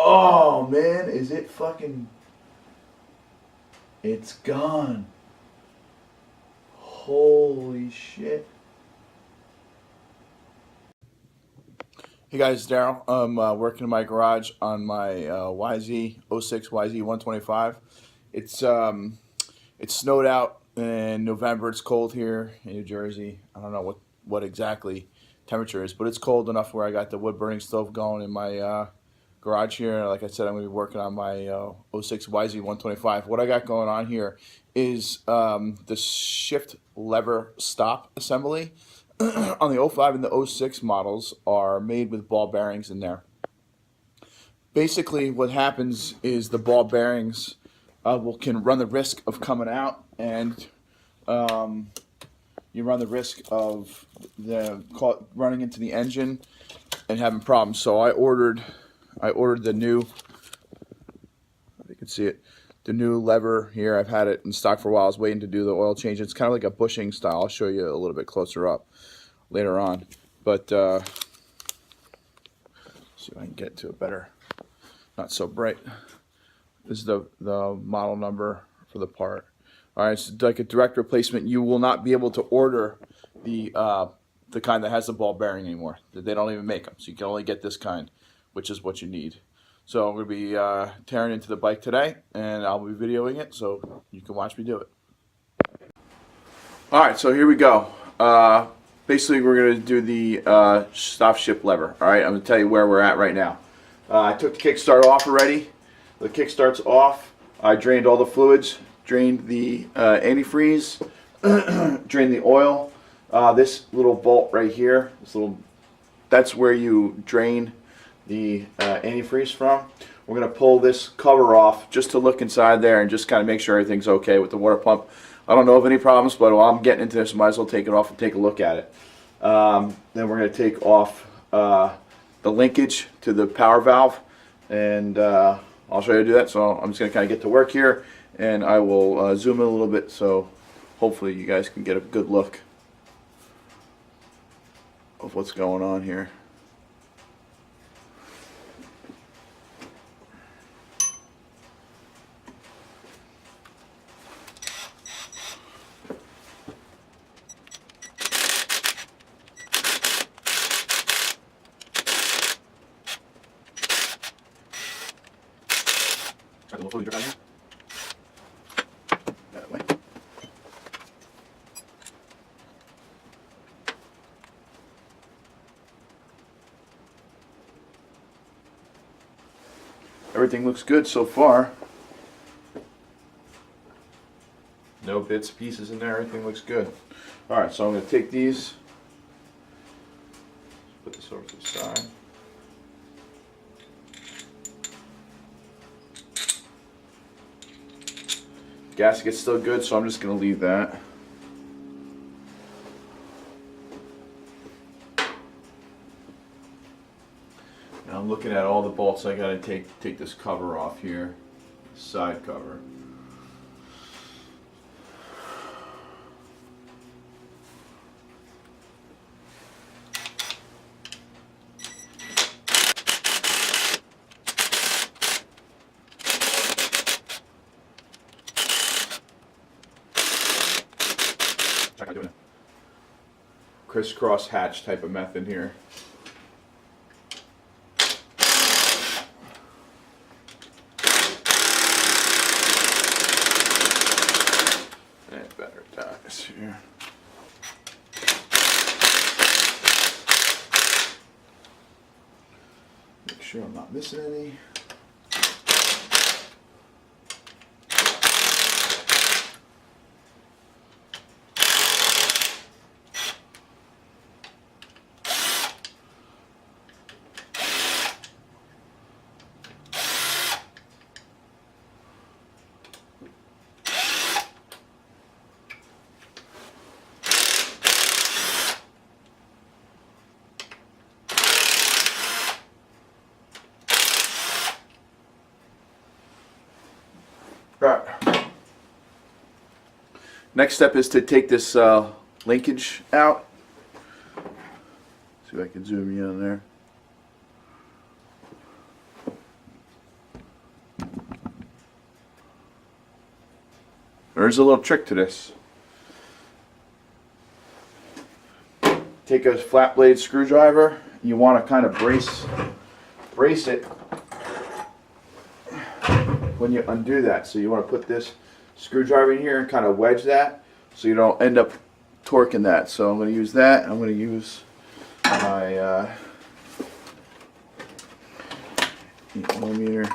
Oh man, is it fucking... It's gone. Holy shit. Hey guys, it's Daryl. I'm working in my garage on my YZ06 YZ125. It's snowed out in November. It's cold here in New Jersey. I don't know what exactly temperature is, but it's cold enough where I got the wood burning stove going in my garage here. Like I said, I'm going to be working on my 06 YZ125. What I got going on here is the shift lever stop assembly. On the 05 and the 06 models are made with ball bearings in there. Basically what happens is the ball bearings can run the risk of coming out, and you run the risk of running into the engine and having problems. So I ordered the new, you can see it, the new lever here. I've had it in stock for a while. I was waiting to do the oil change. It's kind of like a bushing style. I'll show you a little bit closer up later on, but see if I can get to it better. Not so bright. This is the model number for the part. All right, it's like a direct replacement. You will not be able to order the kind that has the ball bearing anymore. They don't even make them, so you can only get this kind, which is what you need. So I'm going to be tearing into the bike today, and I'll be videoing it so you can watch me do it. All right, so here we go. Basically, we're going to do the stop ship lever. All right, I'm going to tell you where we're at right now. I took the kickstart off already. The kickstart's off. I drained all the fluids, drained the antifreeze, drained the oil. This little bolt right here, that's where you drain the antifreeze from. We're going to pull this cover off just to look inside there and just kind of make sure everything's okay with the water pump. I don't know of any problems, but while I'm getting into this, I might as well take it off and take a look at it. Then we're going to take off the linkage to the power valve, and I'll show you how to do that. So I'm just going to kind of get to work here, and I will zoom in a little bit so hopefully you guys can get a good look of what's going on here. That way. Everything looks good so far. No bits, pieces in there, everything looks good. Alright, so I'm going to take these, put this over to the side. Gasket's still good, so I'm just going to leave that. And I'm looking at all the bolts. I got to take this cover off here, side cover. Doing a crisscross hatch type of method here. And better ties here. Make sure I'm not missing any. Right. Next step is to take this linkage out. See if I can zoom you in there. There's a little trick to this. Take a flat blade screwdriver. You want to kind of brace it when you undo that. So you want to put this screwdriver in here and kind of wedge that so you don't end up torquing that. So I'm going to use that. I'm going to use my 8mm.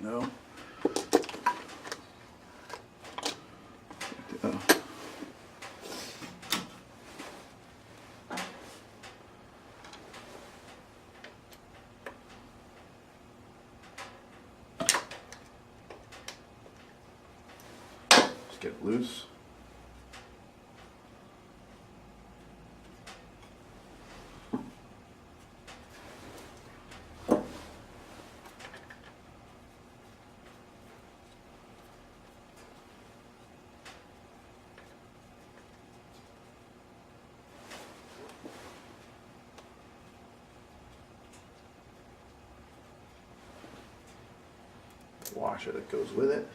No. Just get it loose. Washer that goes with it.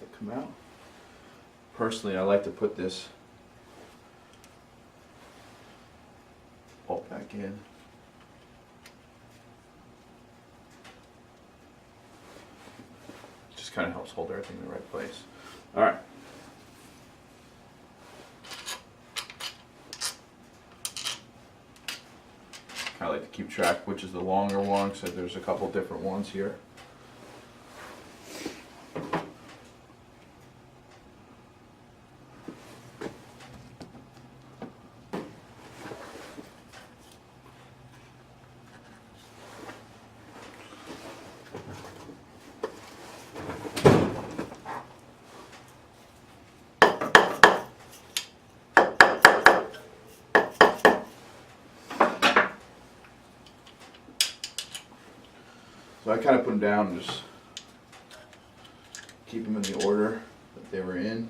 They come out. Personally, I like to put this bolt back in. Just kind of helps hold everything in the right place. All right. I like to keep track which is the longer one, so there's a couple different ones here. So I kind of put them down and just keep them in the order that they were in.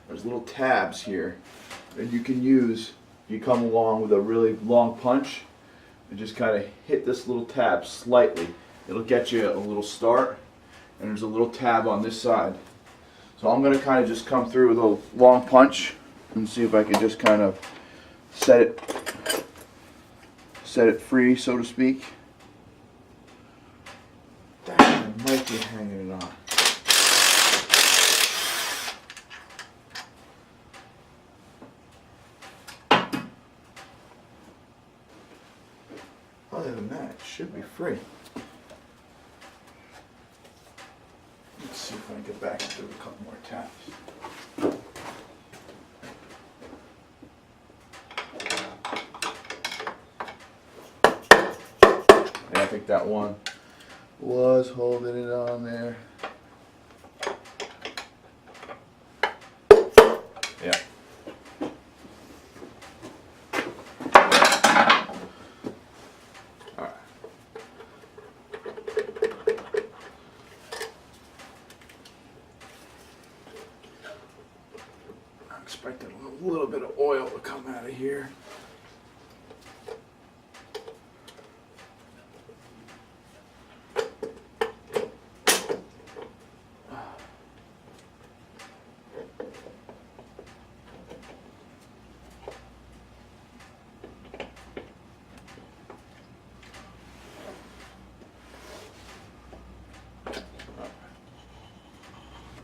There's little tabs here that you can use. You come along with a really long punch and just kind of hit this little tab slightly. It'll get you a little start, and there's a little tab on this side. So I'm going to kind of just come through with a long punch and see if I can just kind of set it free, so to speak. Dang, I might be hanging it on. Other than that, it should be free. Let's see if I can get back and do a couple more taps. Yeah, I think that one was holding it on there. Yeah. Expecting a little bit of oil to come out of here.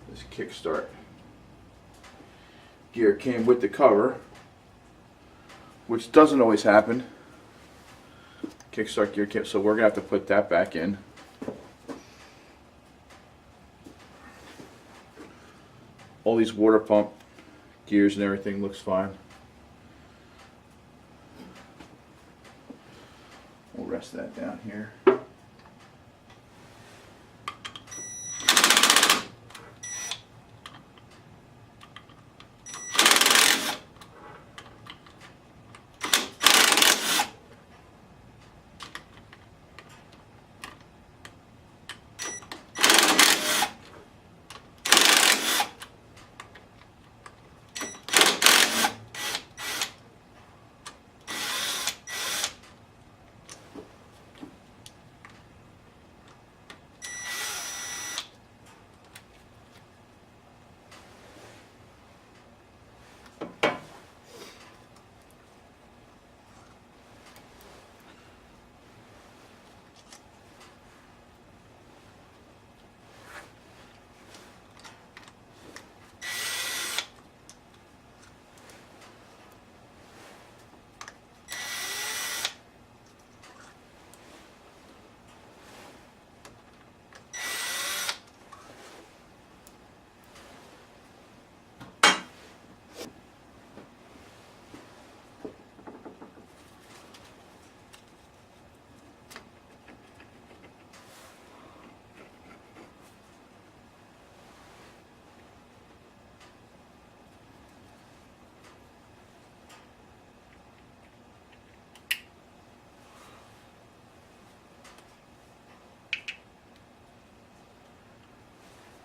This Kickstart gear came with the cover, which doesn't always happen. Kickstart gear came, so we're gonna have to put that back in. All these water pump Gears and everything looks fine. We'll rest that down here.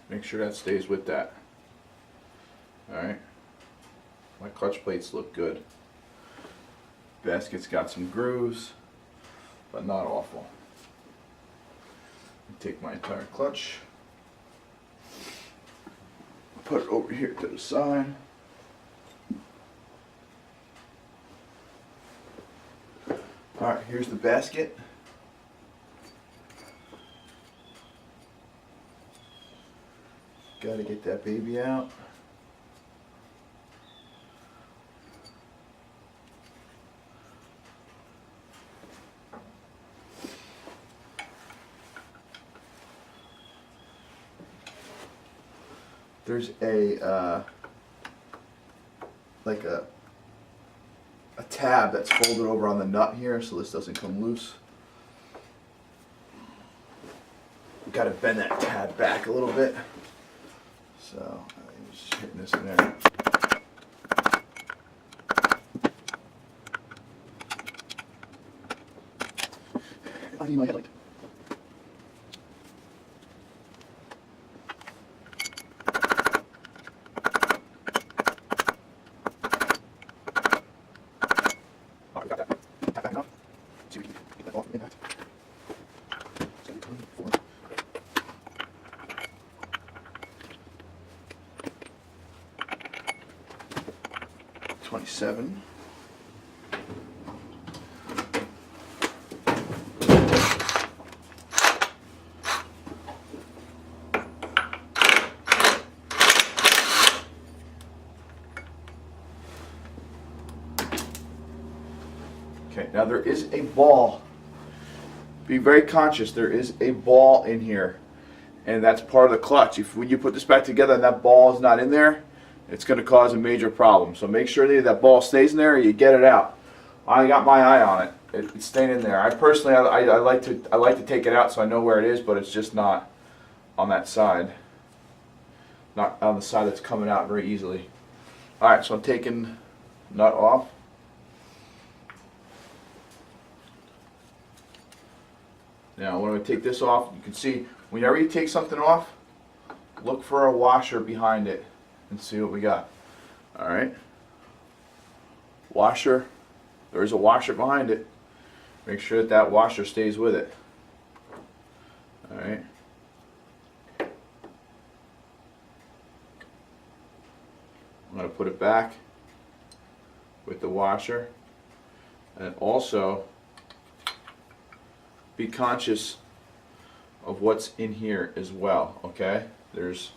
Make sure that stays with that. Alright. My clutch plates look good. Basket's got some grooves, but not awful. Take my entire clutch, put it over here to the side. Alright, here's the basket. Gotta get that baby out. There's a like a tab that's folded over on the nut here, so this doesn't come loose. Got to bend that tab back a little bit. So I'm just hitting this in there. I need my headlight. Oh, we got that. Tap back enough. See if we can get that off from impact. 27. Okay, now there is a ball. Be very conscious, there is a ball in here, and that's part of the clutch. When you put this back together and that ball is not in there, it's going to cause a major problem. So make sure that ball stays in there or you get it out. I got my eye on it. It's staying in there. I personally, I like to take it out so I know where it is, but it's just not on that side. Not on the side that's coming out very easily. Alright, so I'm taking nut off. Now when I take this off, you can see whenever you take something off, look for a washer behind it and see what we got. Alright. Washer. There's a washer behind it. Make sure that that washer stays with it. Alright. I'm going to put it back with the washer. And also be conscious of what's in here as well. Okay? There's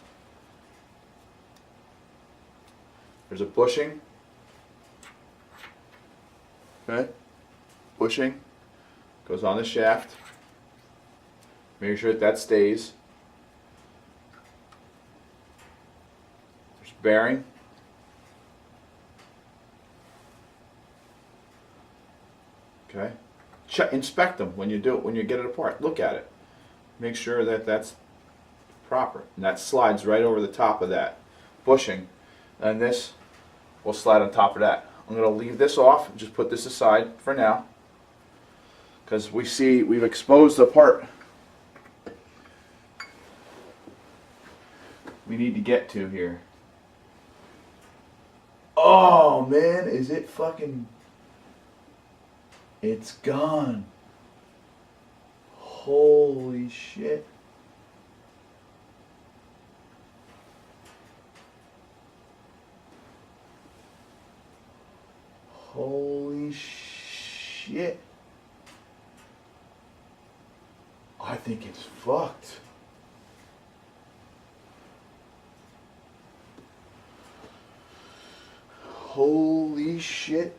a bushing. Okay? Bushing goes on the shaft. Make sure that that stays. There's bearing. Okay, inspect them when you do it, when you get it apart. Look at it. Make sure that that's proper. And that slides right over the top of that bushing. And this will slide on top of that. I'm going to leave this off and just put this aside for now, because we see we've exposed the part we need to get to here. Oh man, is it fucking... It's gone. Holy shit. Holy shit. I think it's fucked. Holy shit.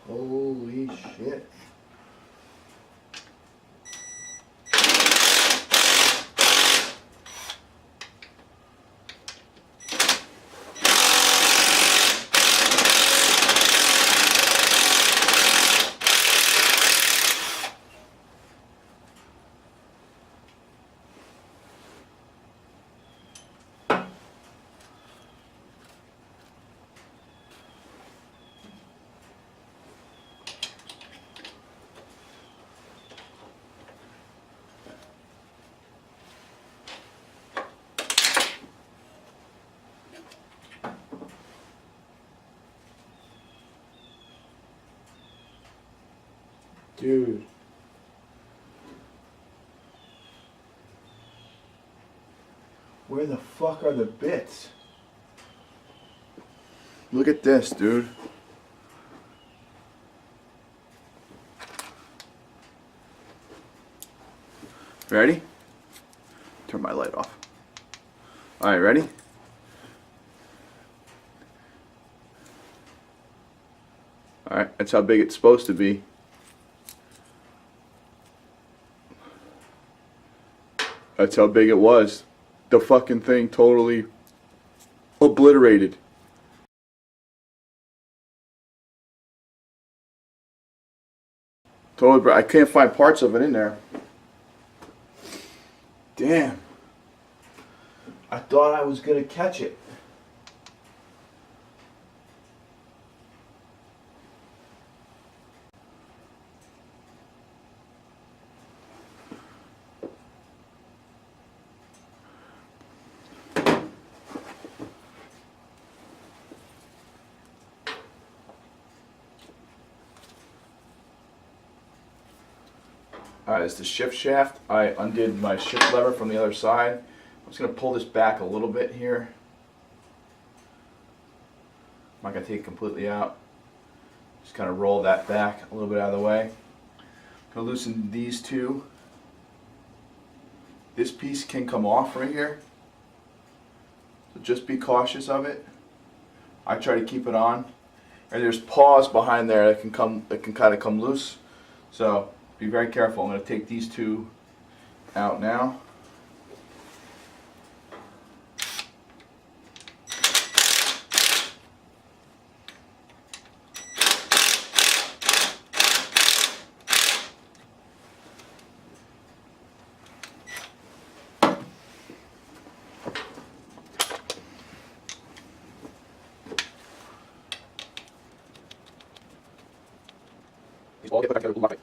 Holy shit. Dude. Where the fuck are the bits? Look at this, dude. Ready? Turn my light off. Alright, ready? Alright, that's how big it's supposed to be. That's how big it was. The fucking thing totally obliterated. Totally, I can't find parts of it in there. Damn. I thought I was gonna catch it. Alright, it's the shift shaft. I undid my shift lever from the other side. I'm just going to pull this back a little bit here. I'm not going to take it completely out. Just kind of roll that back a little bit out of the way. I'm going to loosen these two. This piece can come off right here, so just be cautious of it. I try to keep it on. And there's paws behind there that can kind of come loose. So be very careful. I'm going to take these two out now. All get back together, lock it.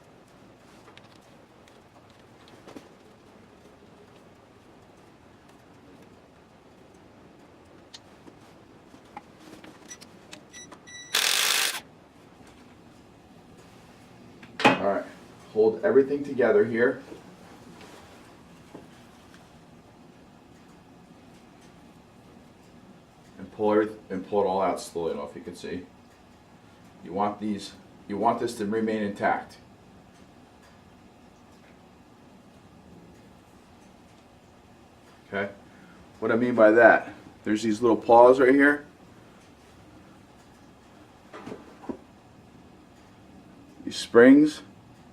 Alright, hold everything together here. And pull it all out slowly enough, you can see. You want this to remain intact. Okay? What I mean by that, there's these little paws right here. These springs,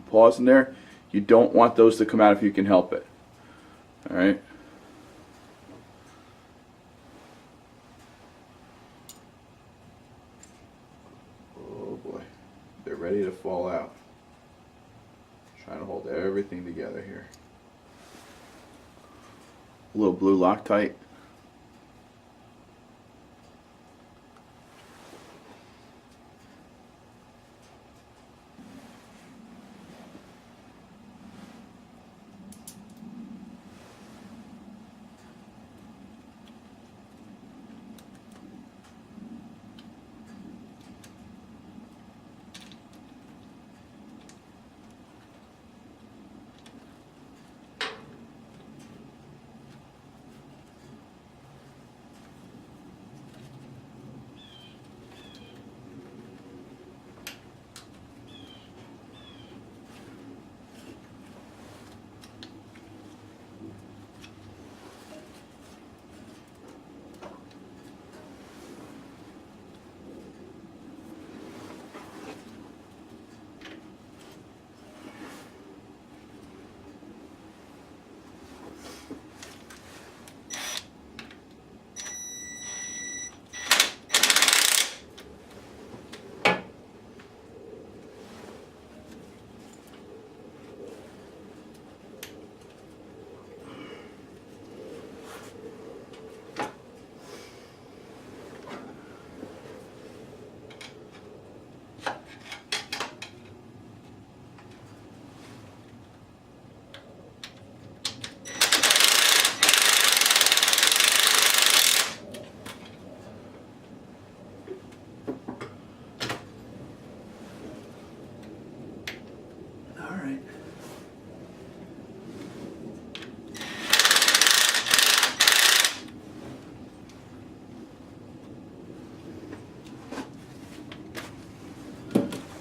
paws in there. You don't want those to come out if you can help it. Alright? ready to fall out. Trying to hold everything together here. A little blue Loctite.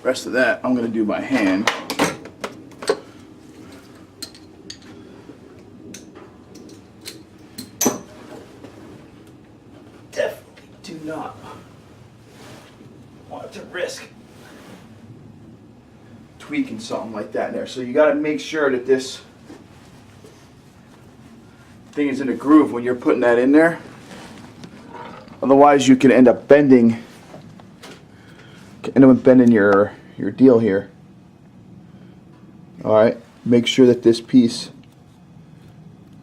Rest of that I'm going to do by hand. Definitely do not want to risk tweaking something like that in there. So you got to make sure that this thing is in a groove when you're putting that in there. Otherwise you can end up bending your deal here. Alright, make sure that this piece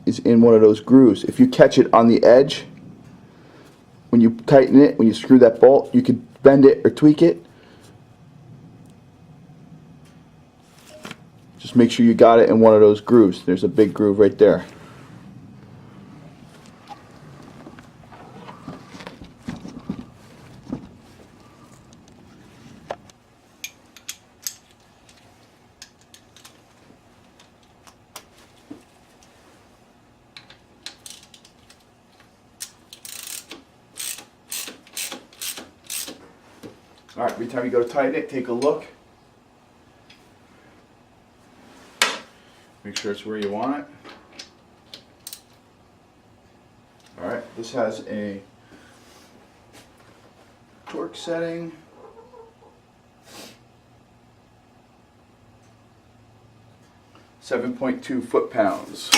is in one of those grooves. If you catch it on the edge, when you tighten it, when you screw that bolt, you could bend it or tweak it. Just make sure you got it in one of those grooves. There's a big groove right there. Alright, every time you go to tighten it, take a look. Make sure it's where you want it. Alright, this has a torque setting. .2 foot-pounds.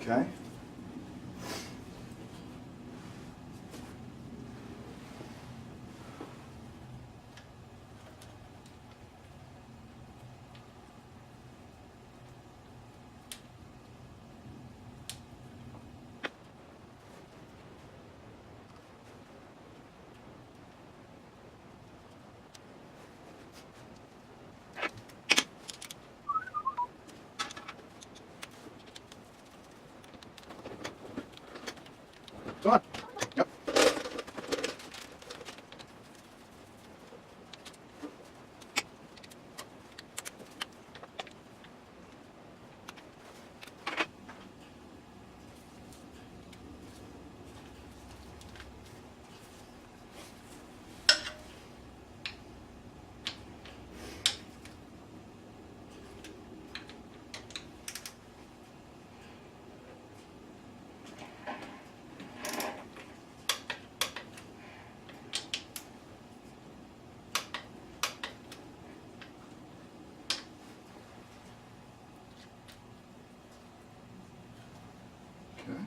Okay. Come on. Yep. Okay.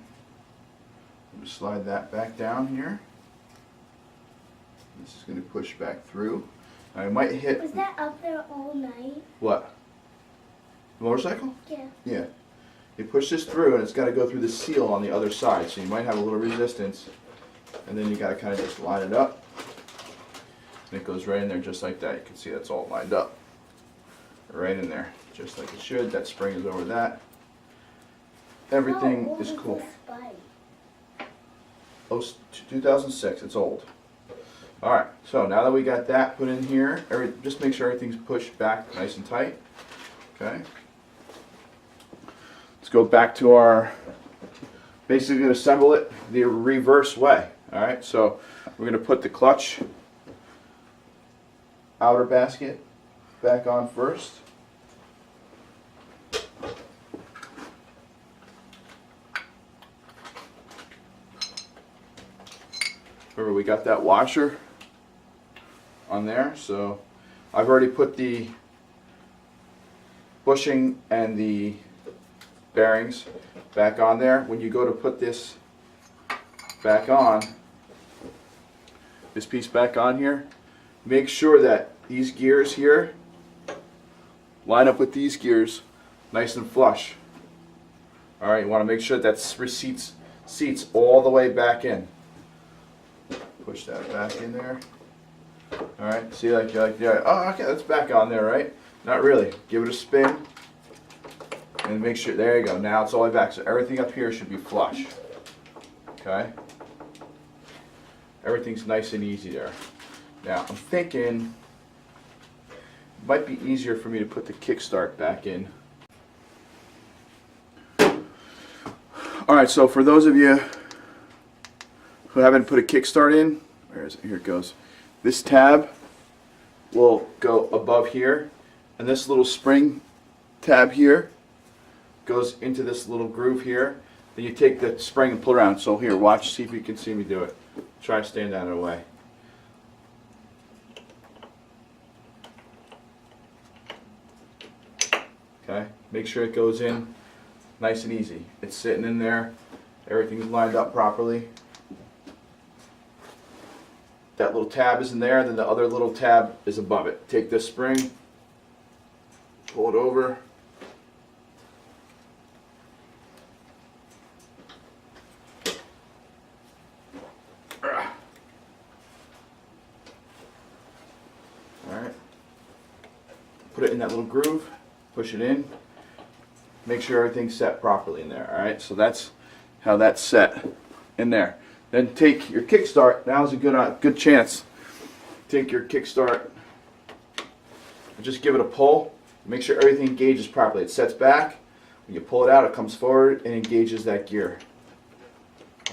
Slide that back down here. This is going to push back through. I might hit. Was that up there all night? What? The motorcycle? Yeah. Yeah. You push this through and it's got to go through the seal on the other side, so you might have a little resistance, and then you got to kind of just line it up. And it goes right in there just like that. You can see that's all lined up. Right in there, just like it should. That spring is over that. Everything is cool. Oh, 2006, it's old. Alright, so now that we got that put in here, just make sure everything's pushed back nice and tight. Okay. Let's go back to our, basically going to assemble it the reverse way. Alright, so we're going to put the clutch outer basket back on first. Remember, we got that washer on there, so I've already put the bushing and the bearings back on there. When you go to put this back on, this piece back on here, make sure that these gears here line up with these gears nice and flush. Alright, you want to make sure that seats all the way back in. Push that back in there. Alright, see, yeah. Oh, okay, that's back on there, right? Not really. Give it a spin. And make sure, there you go. Now it's all the way back. So everything up here should be flush. Okay? Everything's nice and easy there. Now, I'm thinking it might be easier for me to put the kickstart back in. Alright, so for those of you who haven't put a kickstart in, where is it? Here it goes. This tab will go above here, and this little spring tab here goes into this little groove here. Then you take the spring and pull around. So here, watch, see if you can see me do it. Try to stand out of the way. Okay, make sure it goes in nice and easy. It's sitting in there. Everything's lined up properly. That little tab is in there, then the other little tab is above it. Take this spring, pull it over. Alright. Put it in that little groove, push it in. Make sure everything's set properly in there. Alright, so that's how that's set in there. Then take your kickstart. Now's a good chance. Take your kickstart and just give it a pull. Make sure everything engages properly. It sets back. When you pull it out, it comes forward and engages that gear.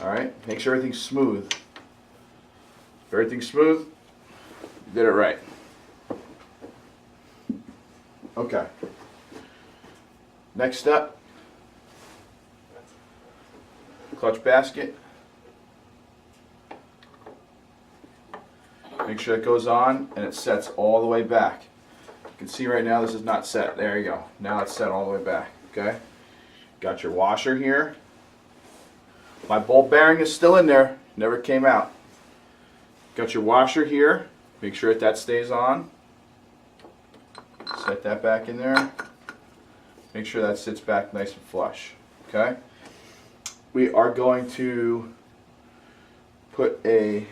Alright? Make sure everything's smooth. If everything's smooth, you did it right. Okay. Next step. Clutch basket. Make sure it goes on and it sets all the way back. You can see right now this is not set. There you go. Now it's set all the way back. Okay? Got your washer here. My ball bearing is still in there, never came out. Got your washer here, make sure that stays on. Set that back in there. Make sure that sits back nice and flush. Okay? We are going to put this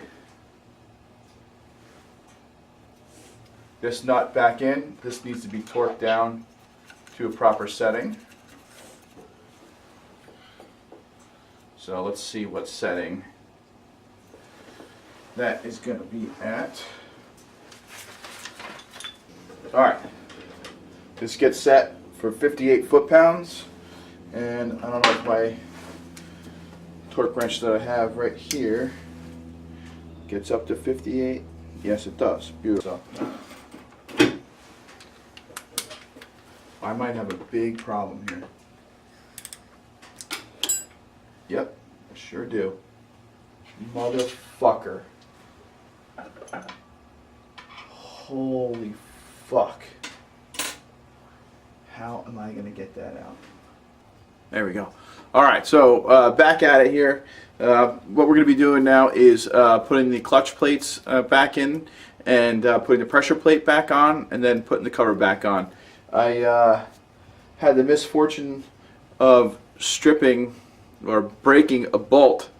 nut back in. This needs to be torqued down to a proper setting. So let's see what setting that is going to be at. Alright, this gets set for 58 foot-pounds, and I don't know if my torque wrench that I have right here gets up to 58. Yes, it does. Beautiful. I might have a big problem here. Yep, I sure do. Motherfucker. Holy fuck. How am I going to get that out? There we go. Alright, so back at it here. What we're going to be doing now is putting the clutch plates back in, and putting the pressure plate back on, and then putting the cover back on. I had the misfortune of stripping or breaking a bolt.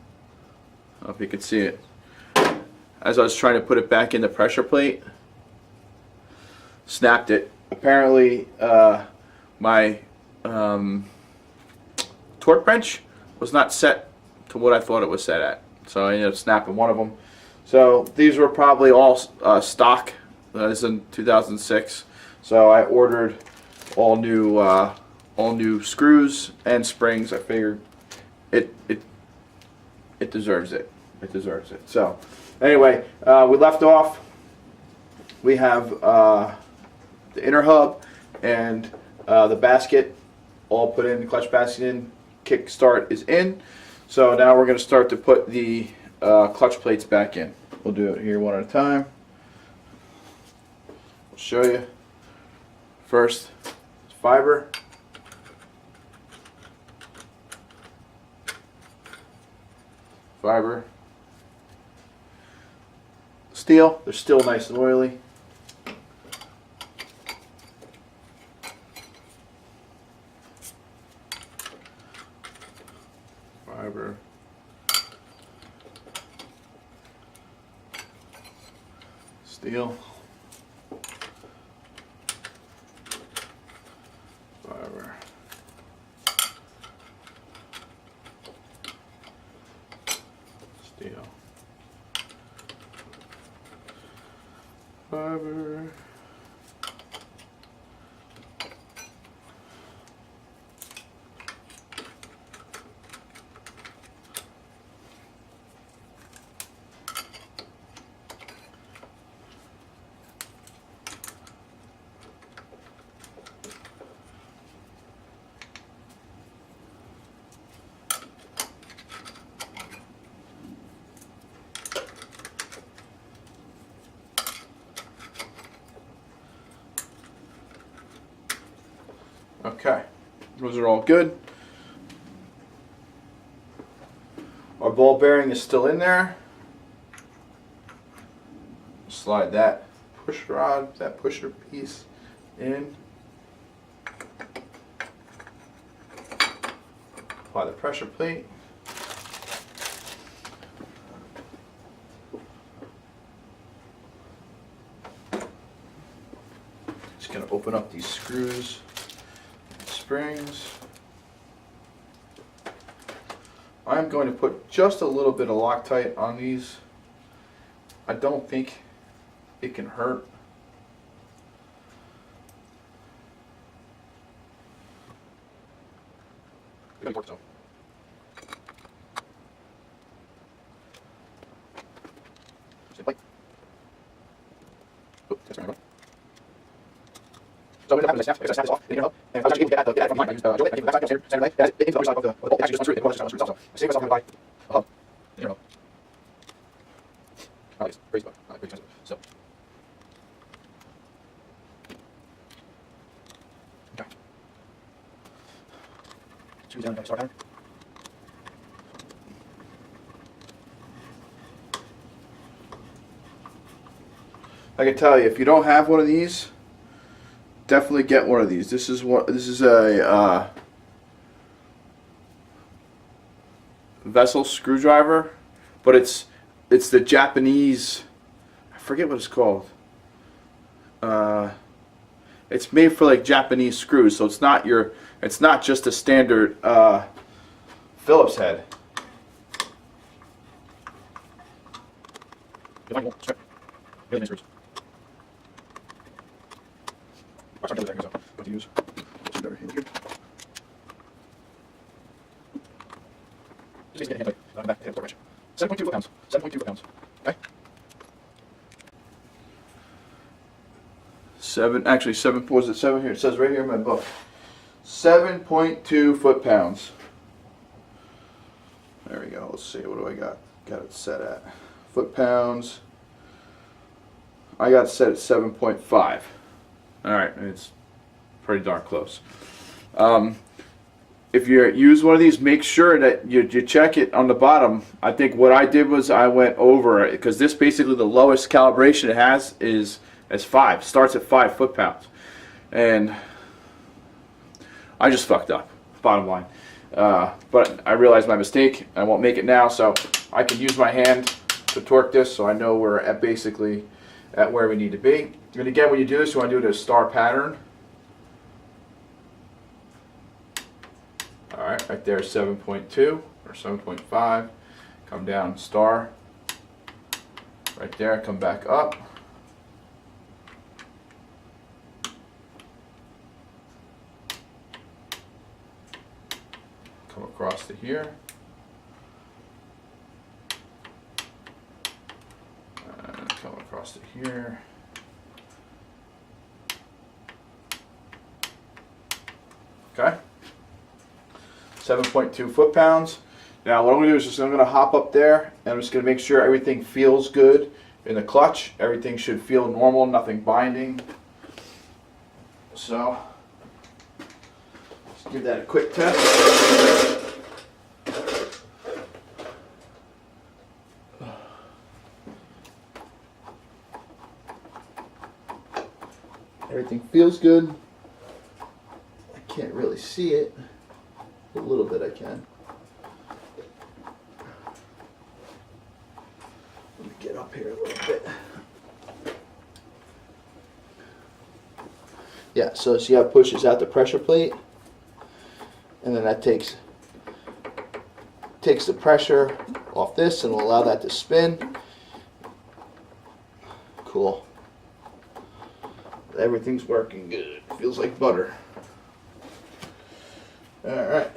I don't know if you can see it. As I was trying to put it back in the pressure plate, snapped it. Apparently my torque wrench was not set to what I thought it was set at, so I ended up snapping one of them. So these were probably all stock. This is in 2006, so I ordered all new screws and springs. I figured it deserves it. It deserves it. So anyway, we left off. We have the inner hub and the basket all put in, the clutch basket in, kickstart is in. So now we're going to start to put the clutch plates back in. We'll do it here one at a time. I'll show you. First, fiber. Fiber. Steel. They're still nice and oily. Fiber. Steel. Fiber. Steel. Fiber. Okay, those are all good. Our ball bearing is still in there. Slide that push rod, that pusher piece in. Apply the pressure plate. Just going to open up these screws. Springs. I'm going to put just a little bit of Loctite on these. I don't think it can hurt. So what happens is I snap this off, and I was actually able to get at the from mine. I used Joe, I came back upstairs, and it into the other side of the bolt. It actually just unscrewed it. It was just unscrewed also. I saved myself having to buy a hub. You know. Oh, it's crazy, but not crazy expensive. So. Okay. Screws down, start iron. I can tell you, if you don't have one of these, definitely get one of these. This is a vessel screwdriver, but it's the Japanese. I forget what it's called. It's made for like Japanese screws, so it's not just a standard Phillips head. Really nice screws. What to use? Just get a hand tight. Back, 7.2 foot-pounds. 7.2 foot-pounds. Okay. 7. Was it 7 here? It says right here in my book. 7.2 foot-pounds. There we go. Let's see. What do I got? Got it set at foot-pounds. I got it set at 7.5. All right, it's pretty darn close. If you use one of these, make sure that you check it on the bottom. I think what I did was I went over it, because this basically the lowest calibration it has is 5. Starts at 5 foot-pounds, and I just fucked up. Bottom line, but I realized my mistake. I won't make it now, so I can use my hand to torque this, so I know we're at basically at where we need to be. And again, when you do this, you want to do it in a star pattern. All right there, 7.2 or 7.5. Come down, star. Right there, come back up. Come across to here. And come across to here. Okay. 7.2 foot-pounds. Now what I'm going to do is I'm going to hop up there, and I'm just going to make sure everything feels good in the clutch. Everything should feel normal, nothing binding. So let's give that a quick test. Everything feels good. I can't really see it. A little bit I can. Let me get up here a little bit. Yeah, so see how it pushes out the pressure plate? And then that takes the pressure off this and will allow that to spin. Cool. Everything's working good. Feels like butter. Alright.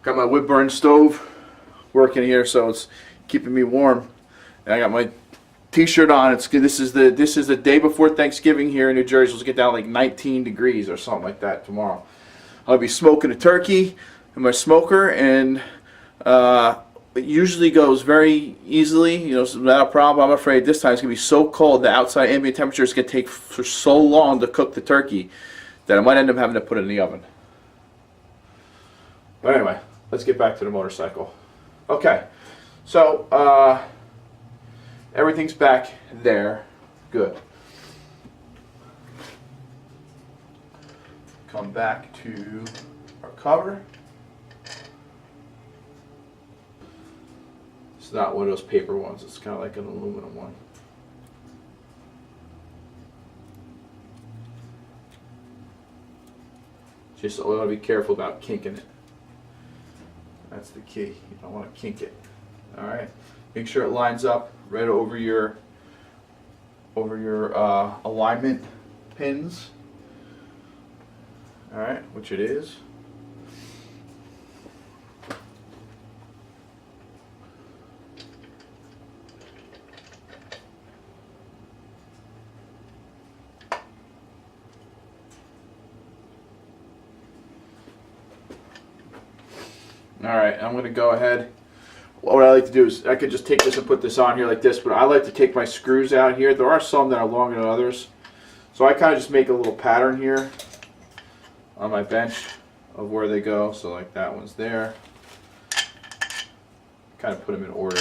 Got my wood burn stove working here, so it's keeping me warm. And I got my t-shirt on. This is the day before Thanksgiving here in New Jersey. Let's get down like 19 degrees or something like that tomorrow. I'll be smoking a turkey in my smoker, and it usually goes very easily, you know, without a problem. I'm afraid this time it's going to be so cold, the outside ambient temperature is going to take for so long to cook the turkey that I might end up having to put it in the oven. But anyway, let's get back to the motorcycle. Okay, so everything's back there. Good. Come back to our cover. It's not one of those paper ones, it's kind of like an aluminum one. Just want to be careful about kinking it. That's the key. You don't want to kink it. Alright. Make sure it lines up right over your alignment pins. Alright, which it is. Alright, I'm going to go ahead. What I like to do is I could just take this and put this on here like this, but I like to take my screws out here. There are some that are longer than others. So I kind of just make a little pattern here on my bench of where they go. So like that one's there. kind of put them in order.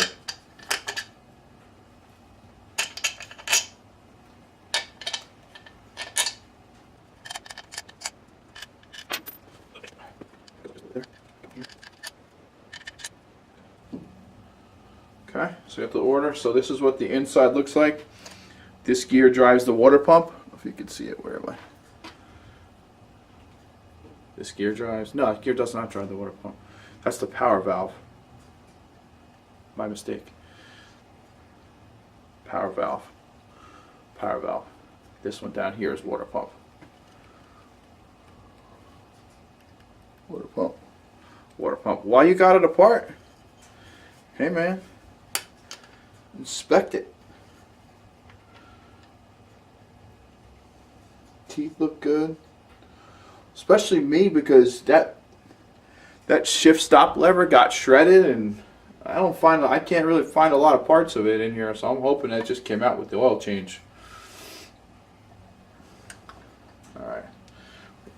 Okay, so you have the order. So this is what the inside looks like. This gear drives the water pump. If you can see it, where am I? This gear drives. No, this gear does not drive the water pump. That's the power valve. My mistake. Power valve. Power valve. This one down here is water pump. Water pump. Water pump. Why you got it apart? Hey man. Inspect it. Teeth look good. Especially me, because that shift stop lever got shredded, and I can't really find a lot of parts of it in here, so I'm hoping that just came out with the oil change. Alright.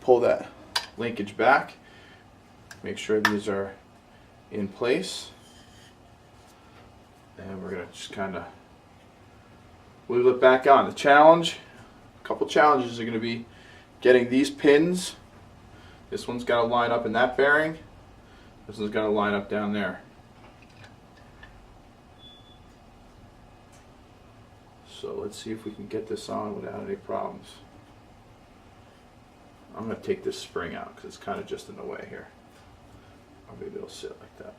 Pull that linkage back. Make sure these are in place. And we're going to just kind of wheel it back on. The challenge, a couple challenges are going to be getting these pins. This one's got to line up in that bearing. This one's got to line up down there. So let's see if we can get this on without any problems. I'm going to take this spring out because it's kind of just in the way here. Or maybe it'll sit like that.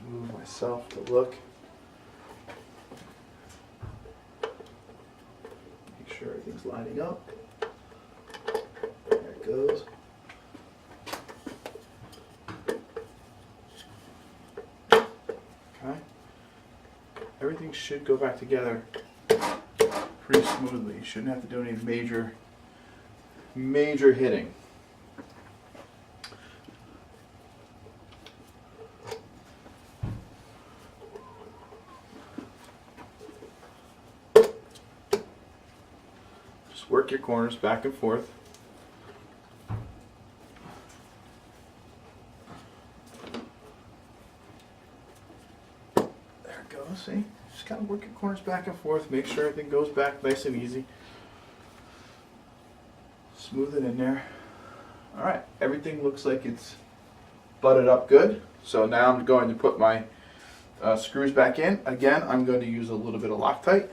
Move myself to look. Make sure everything's lining up. There it goes. Okay. Everything should go back together pretty smoothly. You shouldn't have to do any major hitting. Just work your corners back and forth. See, just kind of work your corners back and forth, make sure everything goes back nice and easy. Smooth it in there. Alright, everything looks like it's butted up good. So now I'm going to put my screws back in. Again, I'm going to use a little bit of Loctite.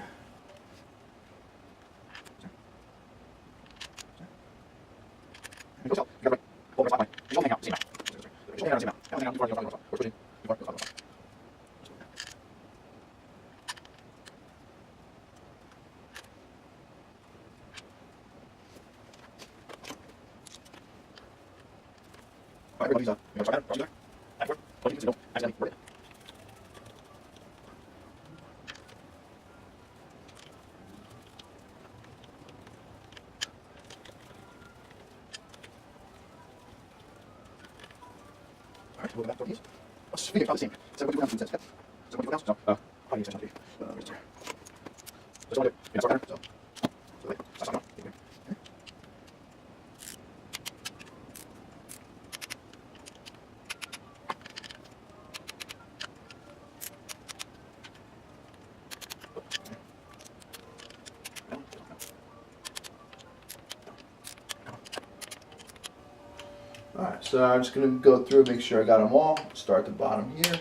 Alright, so I'm just going to go through and make sure I got them all. Start at the bottom here.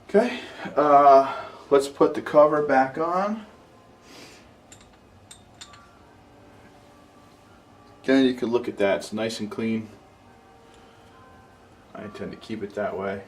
Okay, let's put the cover back on. Again, you can look at that. It's nice and clean. I intend to keep it that way.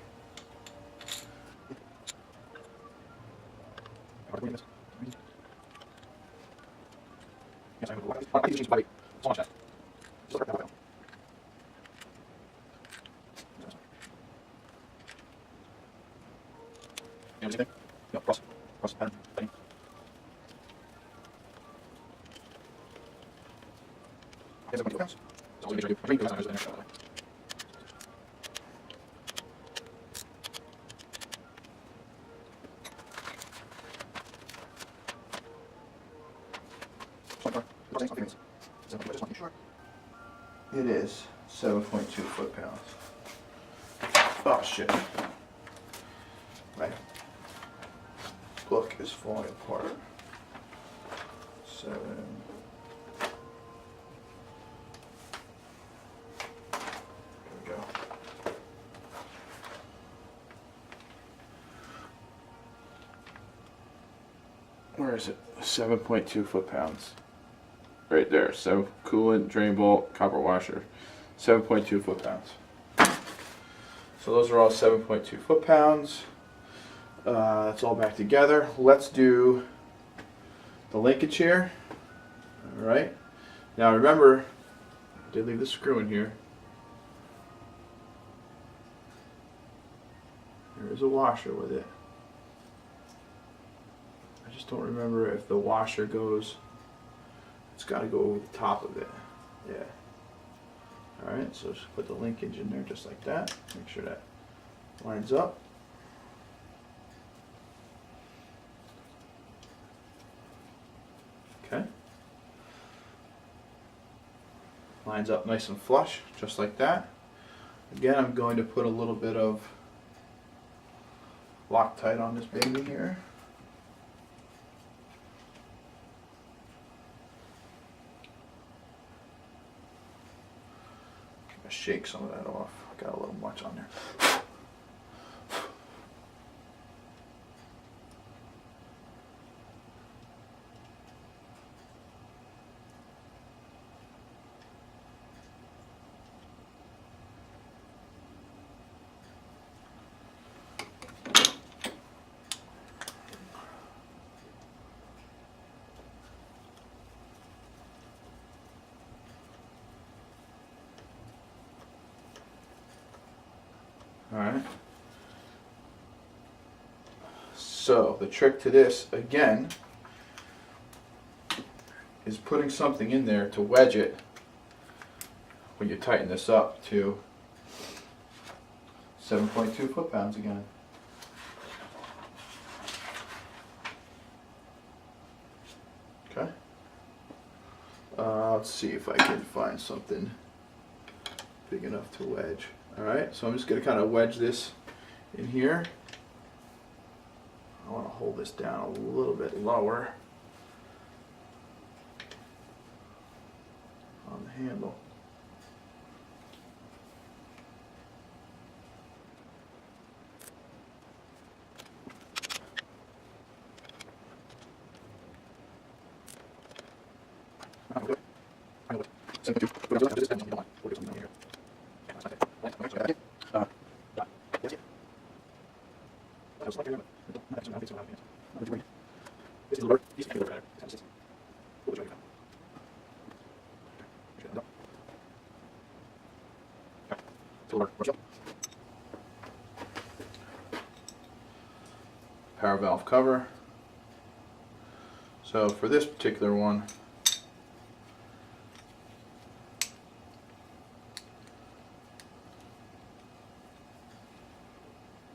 It is 7.2 foot-pounds. Oh shit. My book is falling apart. 7. There we go. Where is it? 7.2 foot-pounds. Right there. So coolant, drain bolt, copper washer. 7.2 foot-pounds. So those are all 7.2 foot-pounds. That's all back together. Let's do the linkage here. Alright. Now remember, I did leave the screw in here. There is a washer with it. I just don't remember if the washer goes, it's got to go over the top of it. Yeah. Alright, so just put the linkage in there just like that. Make sure that lines up. Okay. Lines up nice and flush, just like that. Again, I'm going to put a little bit of Loctite on this baby here. Shake some of that off. Got a little much on there. Alright. So the trick to this, again, is putting something in there to wedge it when you tighten this up to 7.2 foot-pounds again. Okay. Let's see if I can find something big enough to wedge. Alright, so I'm just going to kind of wedge this in here. I want to hold this down a little bit lower on the handle. Power valve cover. So for this particular one,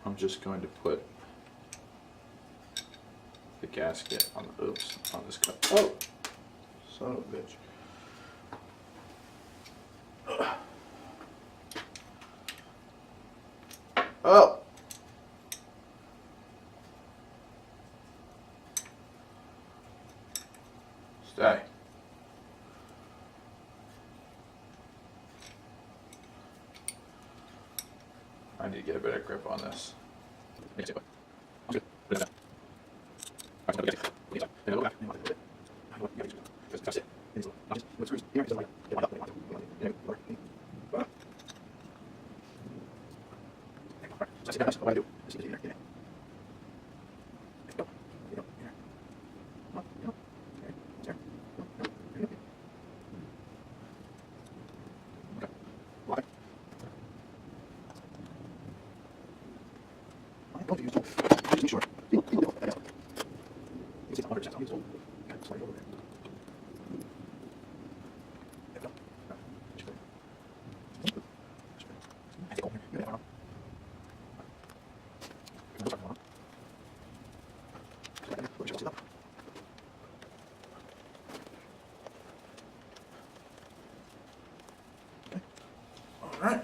I'm just going to put the gasket on the on this cup. Oh, son of a bitch. Oh. Stay. I need to get a better grip on this. Alright.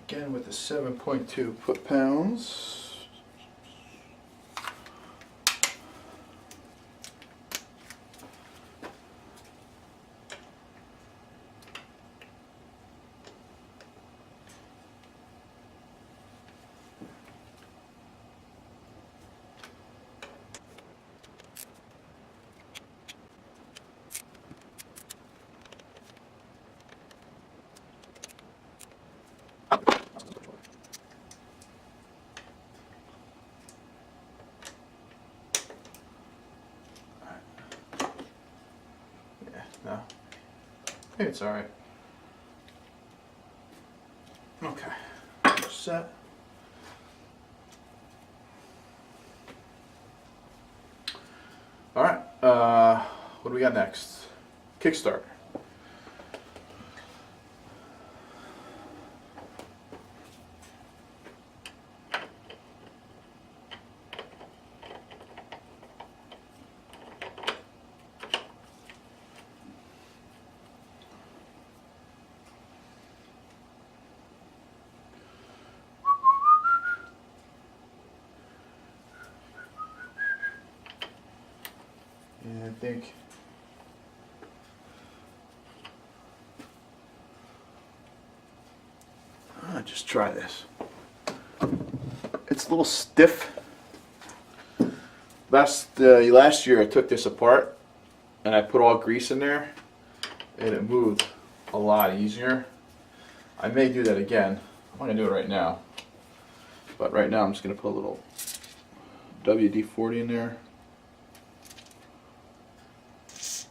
Again with the 7.2 foot-pounds. No. I think it's alright. Okay. Set. Alright. What do we got next? Kickstart. And I think just try this. It's a little stiff. Last year I took this apart and I put all grease in there and it moved a lot easier. I may do that again. I'm not gonna do it right now. But right now I'm just gonna put a little WD-40 in there. See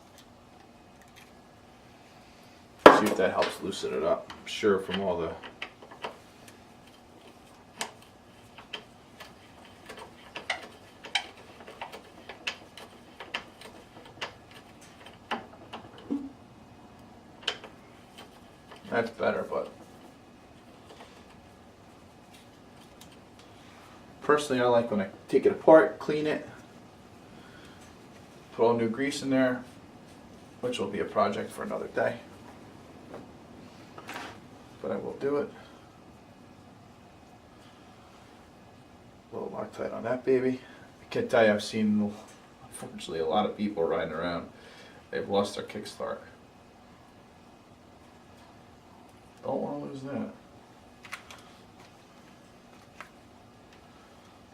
if that helps loosen it up. I'm sure from all the that's better, but personally I like when I take it apart, clean it, put all new grease in there, which will be a project for another day. But I will do it. A little Loctite on that baby. I can't tell you, I've seen, unfortunately, a lot of people riding around. They've lost their kickstart. Don't want to lose that.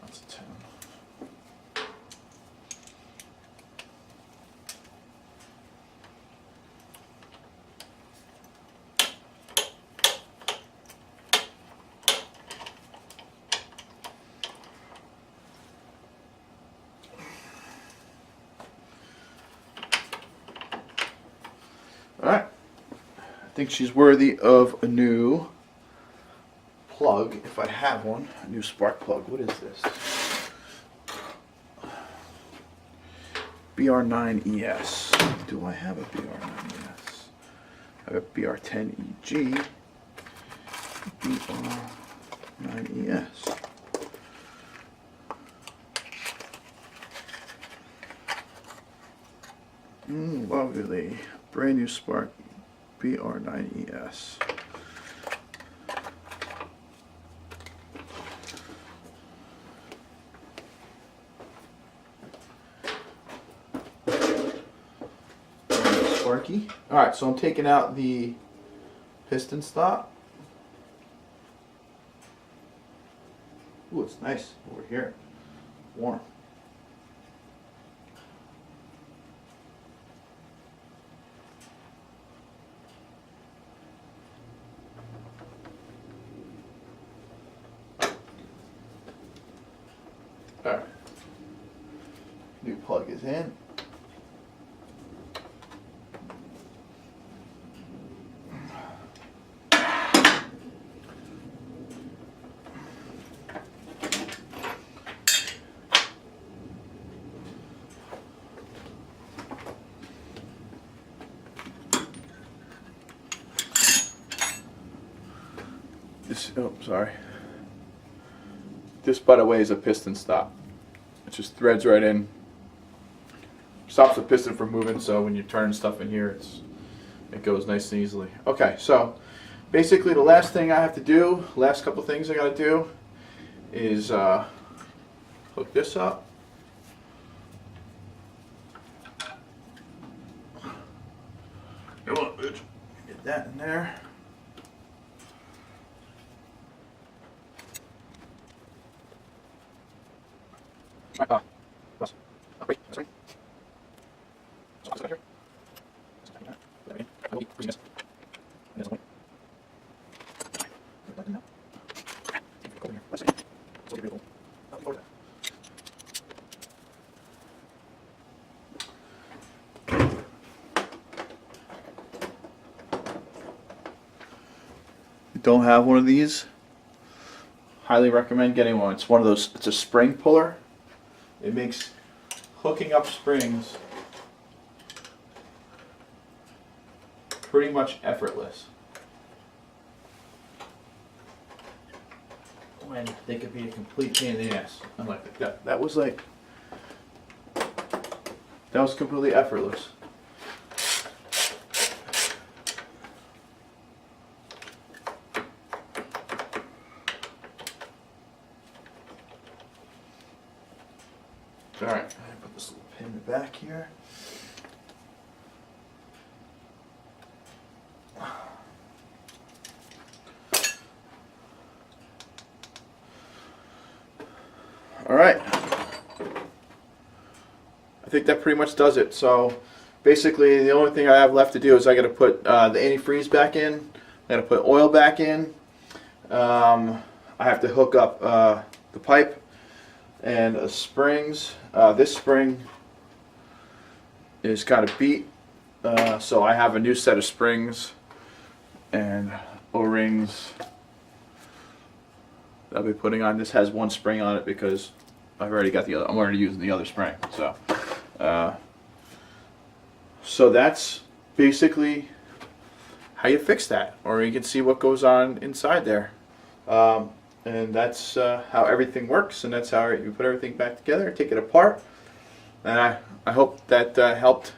That's a 10. Alright, I think she's worthy of a new plug, if I have one. A new spark plug. What is this? BR9ES. Do I have a BR9ES? I have a BR10EG. BR9ES. Lovely. Brand new spark BR9ES. Sparky. Alright, so I'm taking out the piston stop. Ooh, it's nice over here. Warm. Alright. New plug is in. This, oh, sorry. This, by the way, is a piston stop. It just threads right in. Stops the piston from moving, so when you turn stuff in here, it goes nice and easily. Okay, so basically the last thing I have to do, last couple things I got to do, is hook this up. Come on, bitch. Get that in there. Wait, sorry. Don't have one of these? Highly recommend getting one. It's one of those, it's a spring puller. It makes hooking up springs pretty much effortless. When they could be a complete pain in the ass. I'm like, that was like, that was completely effortless. Alright, I put this little pin in the back here. Alright. I think that pretty much does it. So basically the only thing I have left to do is I gotta put the antifreeze back in. I gotta put oil back in. I have to hook up the pipe and springs. This spring is kind of beat, so I have a new set of springs and O-rings that I'll be putting on. This has one spring on it because I've already got the other. I'm already using the other spring. So that's basically how you fix that, or you can see what goes on inside there. And that's how everything works, and that's how you put everything back together, take it apart. And I hope that helped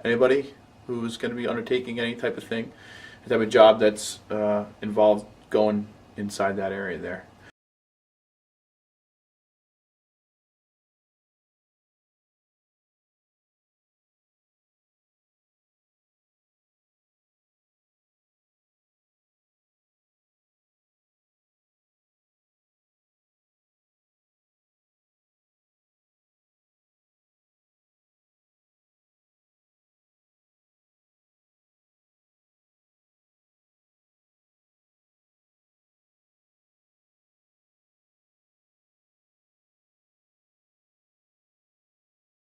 anybody who's going to be undertaking any type of thing, any type of job that's involved going inside that area there.